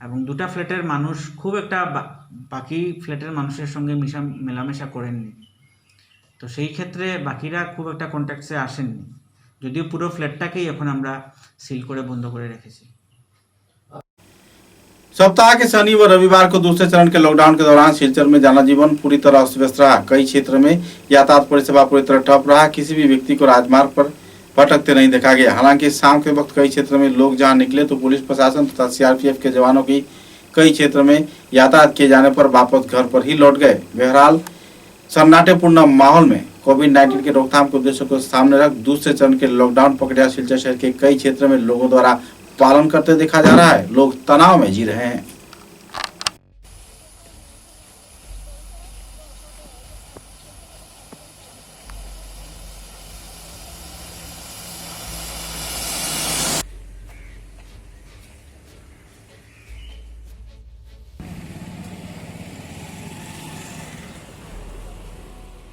Speaker 18: এবং 2টা ফ্ল্যাটের মানুষ খুব একটা বাকি ফ্ল্যাটের মানুষের সঙ্গে মেলামেশা করেননি। তো সেই ক্ষেত্রে বাকিরা খুব একটা কন্ট্যাক্টসে আসেননি, যদিও পুরো ফ্ল্যাটটাকেই এখন আমরা সিল করে বন্ধ করে রেখেছি।
Speaker 1: सप्ताह के शनि व रविवार को दूसरे चरण के लॉकडाउन के दौरान सिलचर में जनजीवन पूरी तरह अस्त व्यस्त रहा। कई क्षेत्र में यातायात परिसेवा पूरी तरह ठप रहा। किसी भी व्यक्ति को राजमार्ग पर भटकते नहीं देखा गया। हालांकि शाम के वक्त कई क्षेत्रों में लोग जहां निकले तो पुलिस प्रशासन तथा CRPF के जवानों की कई क्षेत्र में यातायात किए जाने पर वापस घर पर ही लौट गए। बहरहाल सन्नाटेपूर्ण माहौल में कोविड-19 के रोकथाम के उद्देश्यों को सामने रख दूसरे चरण के लॉकडाउन प्रक्रिया सिलचर शहर के कई क्षेत्रों में लोगों द्वारा पालन करते देखा जा रहा है। लोग तनाव में जी रहे हैं।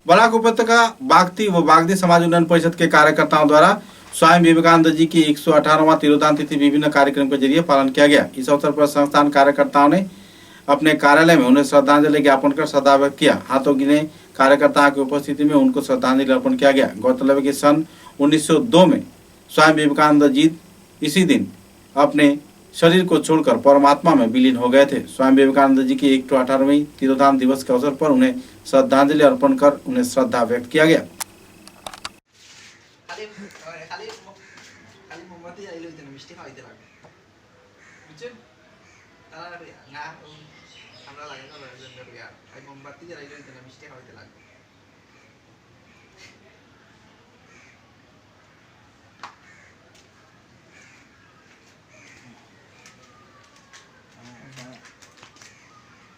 Speaker 1: बराक उपत्यका बागती व बागदी समाज उन्नयन परिषद के कार्यकर्ताओं द्वारा स्वामी विवेकानंद जी की 118वां तिरोधान तिथि विभिन्न कार्यक्रम के जरिए पालन किया गया। इस अवसर पर संस्थान कार्यकर्ताओं ने अपने कार्यालय में उन्हें श्रद्धांजलि ज्ञापन कर श्रद्धा व्यक्त किया। हाथों गिने कार्यकर्ताओं की उपस्थिति में उनको श्रद्धांजलि अर्पण किया गया। गौरतलब है कि सन 1902 में स्वामी विवेकानंद जी इसी दिन अपने शरीर को छोड़कर परमात्मा में विलीन हो गए थे। स्वामी विवेकानंद जी की 118वीं तिरोधान दिवस के अवसर पर उन्हें श्रद्धांजलि अर्पण कर उन्हें श्रद्धा व्यक्त किया गया।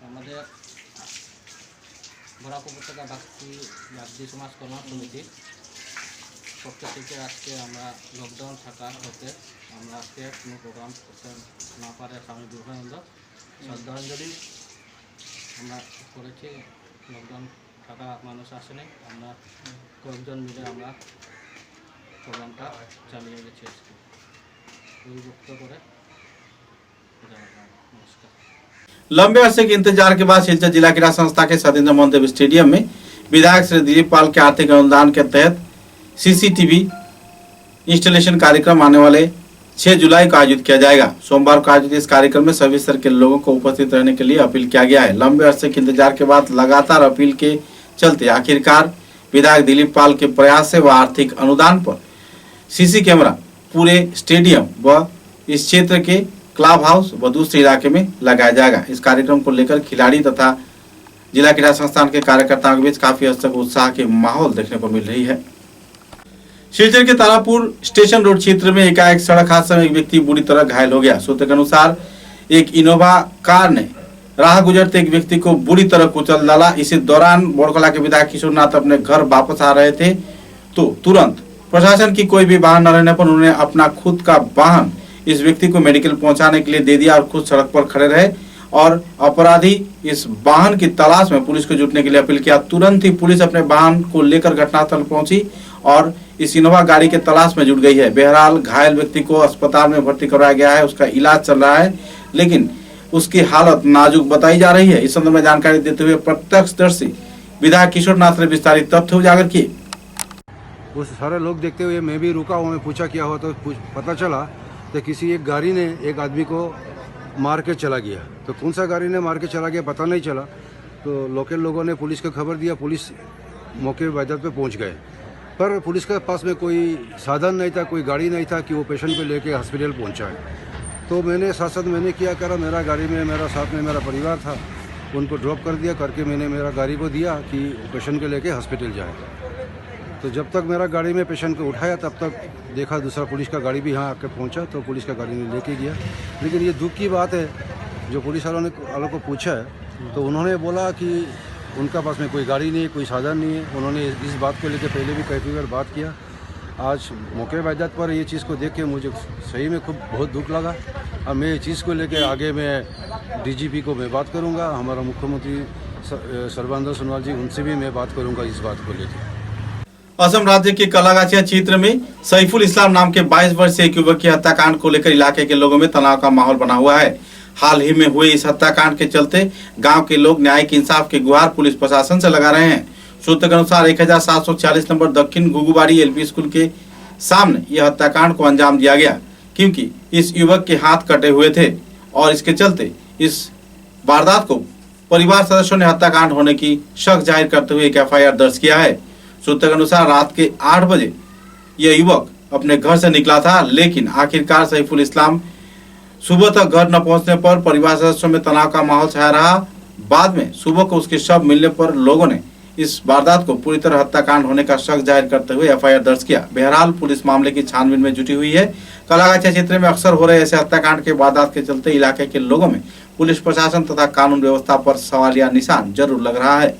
Speaker 19: আমাদের বরাক উপত্যকা বাগদি সমাজ কল্যাণ সমিতির পক্ষ থেকে আজকে আমরা লকডাউন থাকা হতে আমরা আজকে কোনো প্রোগ্রাম করতে না পারে স্বামী বিবেকানন্দ শ্রদ্ধাঞ্জলি আমরা করেছি। লকডাউন থাকা মানুষ আসেনি, আমরা কয়েকজন মিলে আমরা প্রোগ্রামটা চালিয়ে গেছি। আজকে এই বক্তব্য করে নমস্কার।
Speaker 1: लंबे अरसे के इंतजार के बाद सिलचर जिला क्रीड़ा संस्था के सतेंद्र मोहन देव स्टेडियम में विधायक श्री दिलीप पाल के आर्थिक अनुदान के तहत सीसीटीवी इंस्टॉलेशन कार्यक्रम आने वाले 6 जुलाई को आयोजित किया जाएगा। सोमवार को आयोजित इस कार्यक्रम में सभी स्तर के लोगों को उपस्थित रहने के लिए अपील किया गया है। लंबे अरसे के इंतजार के बाद लगातार अपील के चलते आखिरकार विधायक दिलीप पाल के प्रयास से व आर्थिक अनुदान पर सीसी कैमरा पूरे स्टेडियम व इस क्षेत्र के क्लब हाउस व दूसरे इलाके में लगाया जाएगा। इस कार्यक्रम को लेकर खिलाड़ी तथा जिला क्रीड़ा संस्थान के कार्यकर्ताओं के बीच काफी हद तक उत्साह के माहौल देखने को मिल रही है। सिलचर के तारापुर स्टेशन रोड क्षेत्र में एकाएक सड़क हादसे में एक व्यक्ति बुरी तरह घायल हो गया। सूत्र के अनुसार एक इनोवा कार ने राह गुजरते एक व्यक्ति को बुरी तरह कुचल डाला। इसी दौरान बोरकला के विधायक किशोरनाथ अपने घर वापस आ रहे थे तो तुरंत प्रशासन की कोई भी वाहन न रहने पर उन्होंने अपना खुद का वाहन इस व्यक्ति को मेडिकल पहुंचाने के लिए दे दिया और खुद सड़क पर खड़े रहे और अपराधी इस वाहन की तलाश में पुलिस को जुटने के लिए अपील किया। तुरंत ही पुलिस अपने वाहन को लेकर घटनास्थल पहुंची और इस इनोवा गाड़ी के तलाश में जुट गई है। बहरहाल घायल व्यक्ति को अस्पताल में भर्ती करवाया गया है, उसका इलाज चल रहा है, लेकिन उसकी हालत नाजुक बताई जा रही है। इस संदर्भ में जानकारी देते हुए प्रत्यक्षदर्शी विधायक किशोरनाथ ने विस्तारित तथ्य उजागर किए।
Speaker 20: वो सारे लोग देखते हुए मैं भी रुका हूँ, मैं पूछा क्या हुआ तो पता चला तो किसी एक गाड़ी ने एक आदमी को मार के चला गया। तो कौन सा गाड़ी ने मार के चला गया पता नहीं चला। तो लोकल लोगों ने पुलिस को खबर दिया, पुलिस मौके वैद्यत पे पहुंच गए, पर पुलिस के पास में कोई साधन नहीं था, कोई गाड़ी नहीं था कि वो पेशेंट को लेके हॉस्पिटल पहुंचाए। तो मैंने साथ साथ मैंने क्या करा, मेरा गाड़ी में मेरा साथ में मेरा परिवार था, उनको ड्रॉप कर दिया, करके मैंने मेरा गाड़ी को दिया कि पेशेंट को लेके हॉस्पिटल जाए। तो जब तक मेरा गाड़ी में पेशेंट को उठाया तब तक देखा दूसरा पुलिस का गाड़ी भी यहाँ आकर पहुँचा, तो पुलिस का गाड़ी ने लेके गया। लेकिन ये दुख की बात है, जो पुलिस वालों को पूछा है तो उन्होंने बोला कि उनका पास में कोई गाड़ी नहीं है, कोई साधन नहीं है। उन्होंने इस बात को लेकर पहले भी कई बार बात किया। आज मौके वैद्यत पर ये चीज़ को देख के मुझे सही में खूब बहुत दुख लगा और मैं ये चीज़ को लेकर आगे मैं डीजीपी को मैं बात करूँगा, हमारा मुख्यमंत्री सर्बानंद सोनोवाल जी उनसे भी मैं बात करूँगा इस बात को लेकर।
Speaker 1: असम राज्य के कलागाछिया क्षेत्र में सैफुल इस्लाम नाम के 22 वर्षीय एक युवक की हत्याकांड को लेकर इलाके के लोगों में तनाव का माहौल बना हुआ है। हाल ही में हुए इस हत्याकांड के चलते गांव के लोग न्यायिक इंसाफ की गुहार पुलिस प्रशासन से लगा रहे हैं। सूत्र के अनुसार 1746 नंबर दक्षिण गुगुबाड़ी एलपी स्कूल के सामने यह हत्याकांड को अंजाम दिया गया, क्योंकि इस युवक के हाथ कटे हुए थे और इसके चलते इस वारदात को परिवार सदस्यों ने हत्याकांड होने की शक जाहिर करते हुए एक FIR दर्ज किया है। सूत्र के अनुसार रात के 8 बजे यह युवक अपने घर से निकला था, लेकिन आखिरकार सैफुल इस्लाम सुबह तक घर न पहुंचने पर परिवार सदस्यों में तनाव का माहौल छाया रहा। बाद में सुबह को उसके शव मिलने पर लोगों ने इस वारदात को पूरी तरह हत्याकांड होने का शक जाहिर करते हुए एफआईआर दर्ज किया। बहरहाल पुलिस मामले की छानबीन में जुटी हुई है। कलागाछिया क्षेत्र में अक्सर हो रहे ऐसे हत्याकांड के वारदात के चलते इलाके के लोगों में पुलिस प्रशासन तथा कानून व्यवस्था पर सवालिया निशान जरूर लग रहा है।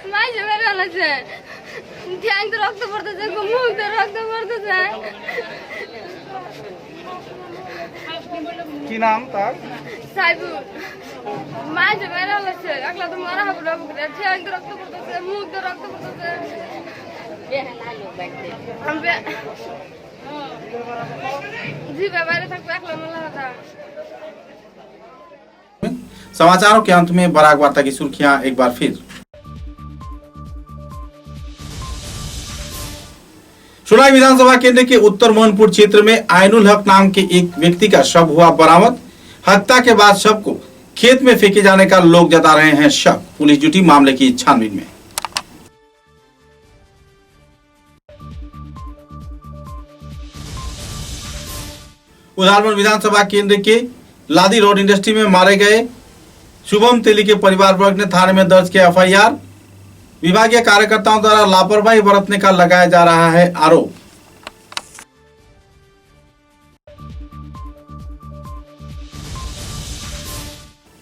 Speaker 21: माझ्या वेळेलाच ठ्यांग रक्त पडतं मुख रक्त पडतं
Speaker 3: কি নাম তার?
Speaker 21: साहेब माझ्या वेळेलाच एकला तर मारा हबडा बुकड्या ठ्यांग रक्त पडतं मुख रक्त पडतं जी बाबा থাকবে একলা मला था।
Speaker 1: समाचारों के अंत में बराक वार्ता की सुर्खियां एक बार फिर। सोनाई विधानसभा केंद्र के उत्तर मोहनपुर क्षेत्र में आइनुल हक नाम के एक व्यक्ति का शव हुआ बरामद। हत्या के बाद शव को खेत में फेंके जाने का लोग जता रहे हैं शक। पुलिस जुटी मामले की छानबीन में। उदालपुर विधानसभा केंद्र के लादी रोड इंडस्ट्री में मारे गए शुभम तेली के परिवार वर्ग ने थाने में दर्ज किया एफआईआर। विभागीय कार्यकर्ताओं द्वारा लापरवाही बरतने का लगाया जा रहा है आरोप।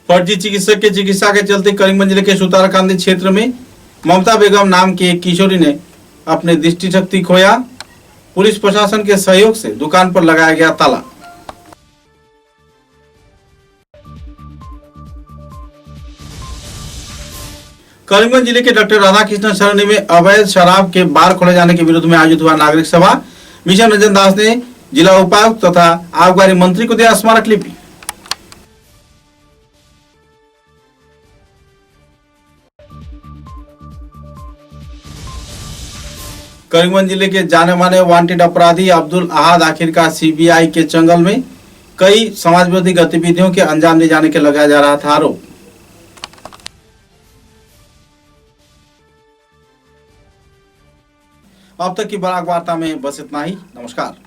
Speaker 1: फर्जी चिकित्सक के चिकित्सा के चलते करीमगंज जिले के सुतारकांदी क्षेत्र में ममता बेगम नाम की एक किशोरी ने अपनी दृष्टि शक्ति खोया। पुलिस प्रशासन के सहयोग से दुकान पर लगाया गया ताला। करीमगंज जिले के डॉक्टर राधाकृष्ण सरणी में अवैध शराब के बार खोले जाने के विरोध में आयोजित हुआ नागरिक सभा। मिशन रंजन दास ने जिला उपायुक्त तथा आबकारी मंत्री को दिया स्मारक लिपि। करीमगंज जिले के जाने माने वांटेड अपराधी अब्दुल अहाद आखिरकार सीबीआई के चंगल में। कई समाज विरोधी गतिविधियों के अंजाम दिए जाने के लगाया जा रहा था आरोप। अब तक की बराक वार्ता में बस इतना ही। नमस्कार।